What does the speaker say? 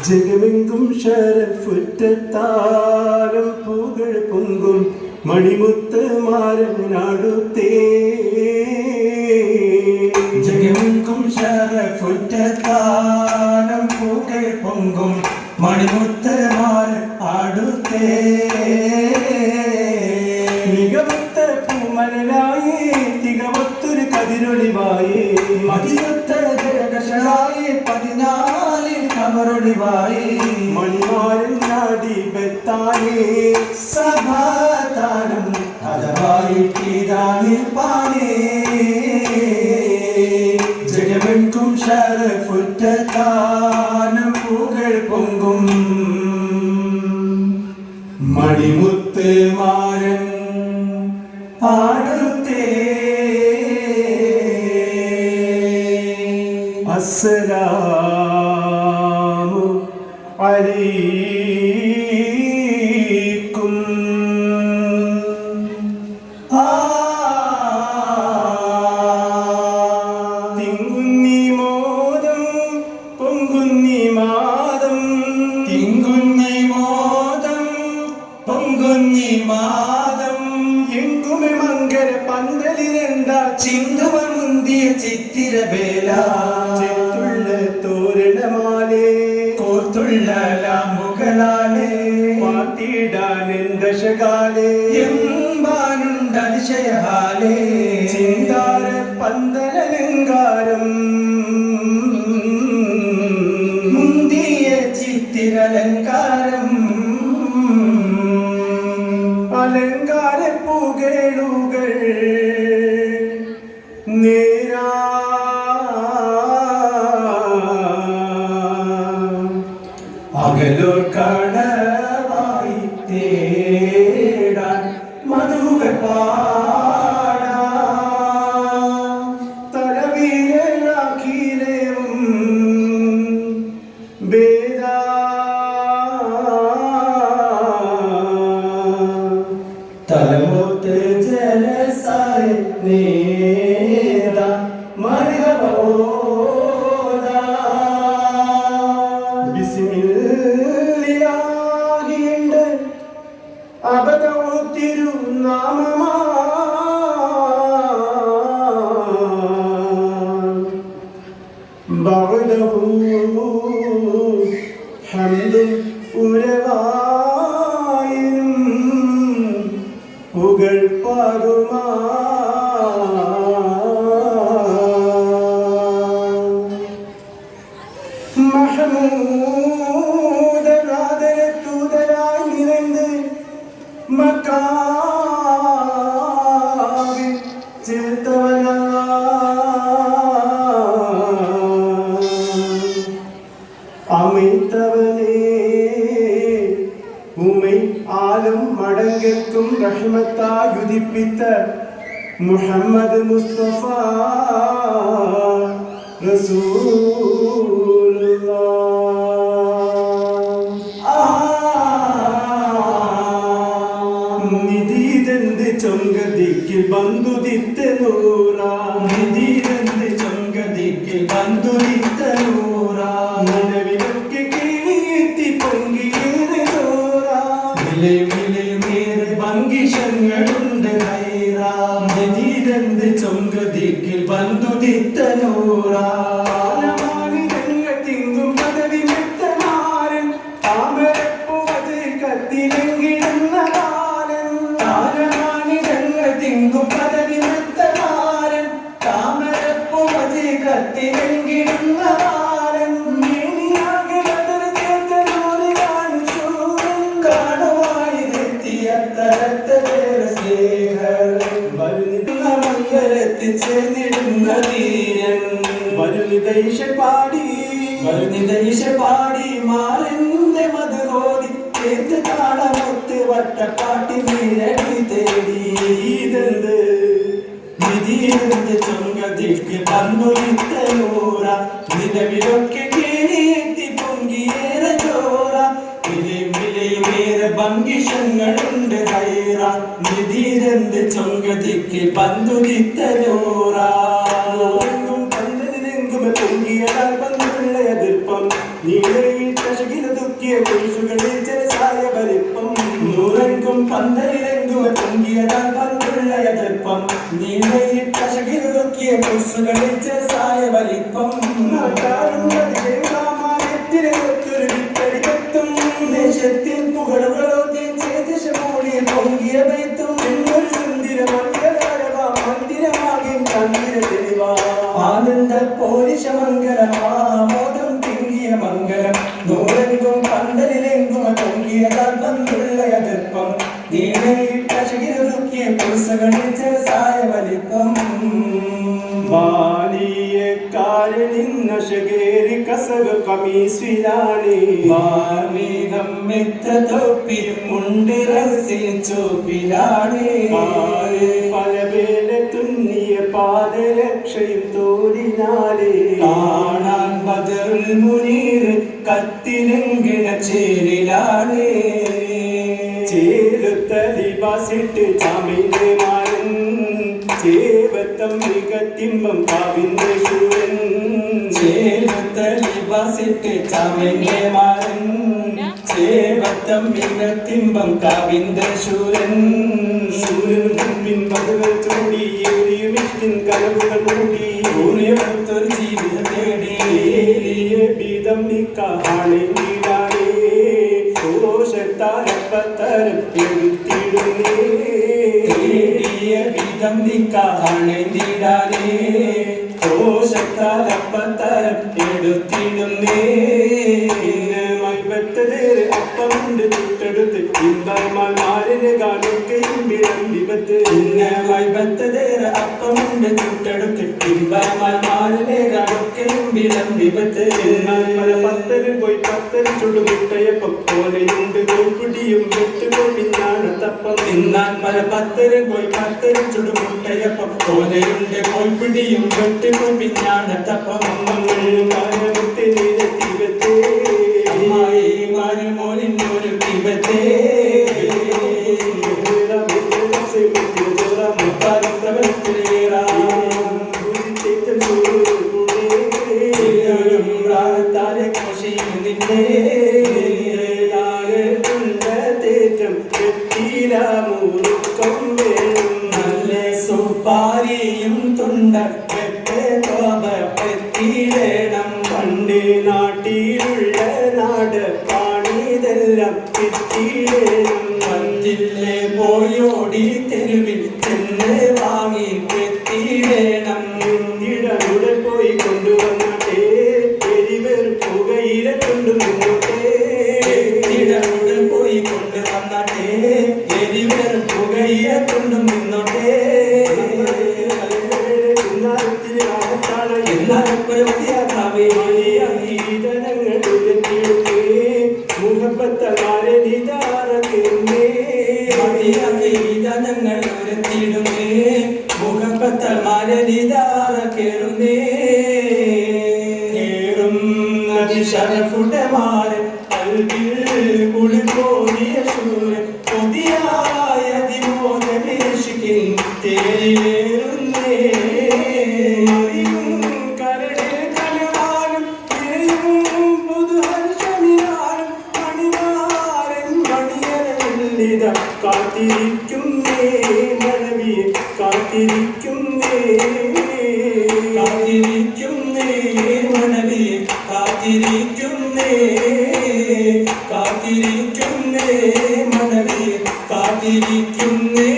ജഗമെങ്കും ശരഫുറ്റത്താരം പൂകൾ പൊങ്കും മണിമുത്ത് മാരനാടുത്തേ ജഗമെങ്കും ശരഫുറ്റത്താരം പൂകൾ പൊങ്കും മണിമുത്ത് മാരനാടുത്തേ മികവുത്ത പൂമലനായി തികവത്തൊരു കതിരൊളിവായി മതിയൊത്ത ജഗകഷായി 14 കമറൊളിവായി മണിമാരൻ നാടി ബെത്താനേ സഭാതാനം അതവായി കീതാനിൽ പാനേ ജഗമെങ്കും ശരഫുറ്റത്താനം പൂകൾ പൊങ്കും മണിമുത്ത് മാരൻ ആടുത്തേ അസ്സലാമു അലൈക്കും തിങ്കുന്നി മോദം പൊങ്കുന്നി മാദം തിങ്കുന്നി മോദം പൊങ്കുന്നി മാദം എങ്കുമെ മങ്കര പന്തലിരണ്ട ചിന്തുവ മുന്തിയ ചിത്തിരവേല ചെത്തുള്ള തോരണമാലേ കോർത്തുള്ള ലാമ്പുകളാലേ പാട്ടിടാനെന്തശകാലേ എമ്പാനുണ്ട് അതിശയഹാലേ ചിന്താര പന്തലലങ്കാരം മുന്തിയ ചിത്തിരലങ്കാരം അലങ്കാര പുകഴുകൾ നേരാ അകലോർ കടവായി തേടാൻ മധുകൾ പാടാം തലവീരക്കിലേവും വേദാ തലമൊത്ത് ജലസായി നേടാ മർഹബോദാ ബിസ്മില്ലാഹിന്റെ അബദോ തിരുനാമമാ ബഅദഹു ഹംദും ഉരവായിനും പുകൾ പാടുമാ മഹമൂദരാദരത്തൂതരായി നിറந்து മക്കാവിൽ ചേർത്തവനാ அமைத்தவனே உமை ஆளும் மடங்கிற்கும் ரஹ்மத்தாய் உதிப்பித்த முஹம்மது முஸ்தபா നിധീതന്റെ ചൊങ്കതിക്ക് ബന്ധുദിത്ത നൂറാ നിധീരന്റെ ചൊങ്കതിക്ക് ബന്ധുരിത്ത നൂറാ നനവിലൊക്കെ കീഴ്ത്തി പൊങ്കിയേറെ തോറാ വിലയുമേറെ ഭംഗിഷങ്ങളുണ്ട് ഹൈറാ നിധീരന്റെ ചൊങ്കതിക്ക് ബന്ധുരിത്ത നൂറാ തിങ്കും പദവി മെത്തമാരൻ താമരപ്പുവത് കത്തിലെങ്കിടുന്ന കാലൻ താരമാണിതങ്ങൾ തിങ്കും പദവി മെത്തമാരൻ താമരപ്പുവത് കത്തിലെങ്കിടുന്ന കാലൻ മേനിയാകെ ബദർ ചേർത്ത നൂറ് കാണിച്ചൂരൻ കാണുവാനിതെത്തിയ തരത്തേറെ സ്നേഹർ വരുന്നിടുന്ന മംഗലത്തിൽ ചേർന്നിടുന്ന ധീരൻ വരുന്നിതൈഷ പാടി വരുന്നിതൈഷ പാടി മാറിന്റെ മധുരോടി ചേർത്ത് കാണമൊത്ത് വട്ടപ്പാട്ടി നീരടി തേടി ഇതെന്ത് നിധീരന്റെ ചൊങ്കതിക്ക് പന്നൊലിത്ത നൂറ നിലവിലൊക്കെ കേളിയെത്തി പൊങ്കിയേറെ ചോറ വിലയുമേറെ ഭംഗിഷങ്ങളുണ്ട് ഹൈറ നിധീരന്റെ ചൊങ്കതിക്ക് പന്തുലിത്ത നൂറ പന്തലിലെങ്കും പൊങ്കിയതാൽ പന്തുള്ള എതിർപ്പം നീളയിട്ടകിലതുക്കിയ കൊലുസുകളിൽ ചെറുതായ വലിപ്പം നൂറെങ്കും പന്തലിലെങ്കും പൊങ്കിയതാൽ പന്തുള്ള എതിർപ്പം നീളയിട്ടകിലതുക്കിയ കൊലുസുകളിൽ ചെറുതായ വലിപ്പം ദേശത്തിൻ പുകളുകളോദ്യം ചേതശമോടി പൊങ്കിയ വൈത്തും ഒരു സുന്ദര മന്ദിരമാകെ ചന്ദ്ര തെളിവാ ആനന്ദ പോരിശമംഗലം ആമോദം തിങ്ങിയ മംഗലം നൂറെങ്കും പന്തലിലെങ്കും പൊങ്കിയതാൽ പന്തുള്ള എതിർപ്പം നീളയിട്ടകിലതുക്കിയ കൊലുസുകളിൽ ചെറുതായ വലിപ്പം ബാലിയക്കാരനിന്നശകേരി കസവ് കമീസിലാണ് മാർമീകം എത്ര തൊപ്പിയും മുണ്ടിറസിൽ ചോപ്പിലാണ് പല വേല തുന്നിയ പാദരക്ഷയും തോലിനാലേ കാണാൻ ബദറുൽ മുനീർ കത്തിലെങ്കിണ ചേരിലാണ് ചേലുത്ത ലിബാസിട്ട് ചാമിന്റെ മാരൻ ചേവത്തം മികത്തിമ്പം കാവിന്റെ ശൂരൻ ചേലത്ത ലിബാസിട്ട് ചമന്റെ മാരൻ ചേവത്തം മികത്തിമ്പം കാവിന്റെ ശൂരൻ ശൂരൻ മുൻപിൻ മധുകൾ ചൂടി ഏറിയുമിഷ്ടിൻ കനവുകൾ മൂടി ൂറിയൊത്തൊരു ജീവിതം തേടി ബീതം നിക്കാണെങ്കിലാണേ ദോഷത്താരപ്പത്തരം എടുത്തിടുന്നേ തേടിയ വിധം നിക്കാണെങ്കിലാണേ ദോഷത്താലപ്പത്തരം എടുത്തിടുന്നേ മൈബത്തതേറെ അപ്പമുണ്ട് ചുട്ടെടുത്ത് ഇമ്പമാരിനെ കാണുകയും വിളമ്പിപത്ത് വൈബത്തതേറെ അപ്പമുണ്ട് ചുട്ടെടുത്ത് ഇമ്പമാരിനെ കാണുകയും വിളമ്പിപത്ത് പല പത്തലും പോയി പത്തലും ചുടുമുട്ടയപ്പം പോലെയുണ്ട് കോൽപിടിയും വെട്ടുകൊണ്ടിന്നാണ് തപ്പം തിന്നാൻ പല പത്തരും പോയി പത്തരും ചുടുമുട്ടയപ്പം പോലെയുണ്ട് കോൽപ്പിടിയും വെട്ടുകൊ പിന്നാണ് തപ്പം കാലമുത്തെ നീരത്തിവത്തേ അമ്മായി മാരുമോനിന്നൊരു തിബത്തേ താരെ കോശിയും നിന്നെ നല്ല സുപ്പാരിയും തുണ്ട പെത്തിടണം പണ്ട് നാട്ടിലുള്ള നാട് പാണിതെല്ലാം എത്തിയിടണം മഞ്ചില്ലേ പോയോടി തെരുവിൽ ചെന്ന് വാങ്ങി പെത്തിടണം ഇടമുടെ പോയി കൊണ്ടുവന്നേ എരിവർ പുകയില കൊണ്ടു മുന്നോട്ടേ ഇടമുടൽ പോയി കൊണ്ട് വന്നേ എരിവർ പുകയില കൊണ്ടു നിന്നോട്ടേ എന്നാലും പരിപാടിയാകാവേ മുഖപ്പത്തമാരെ നിതാറേ ഞങ്ങൾ ഉരത്തിടുന്നേ മുഖപ്പത്തൽ മരനിതാറ കേറുന്നേ ഷറഫുടമാരൻ കൽവിൽ കുളിർപോടിയ സൂര്യൻ കൊതിയായ ദിമോദമേഷിക്കിൻ തേരിലേറുന്നേ കരടിൽ കലവാനും പുതുഹർഷമിനാനും മണിമാരൻ മണിയറിത കാത്തിരിക്കുന്നേ മനവിയെ കാത്തിരിക്കുന്നേ കാത്തിരിക്കുന്നേ മനവിയെ കാത്തിരിക്കുന്നേ കാത്തിരിക്കുന്നേ മനവിയെ കാത്തിരിക്കുന്നേ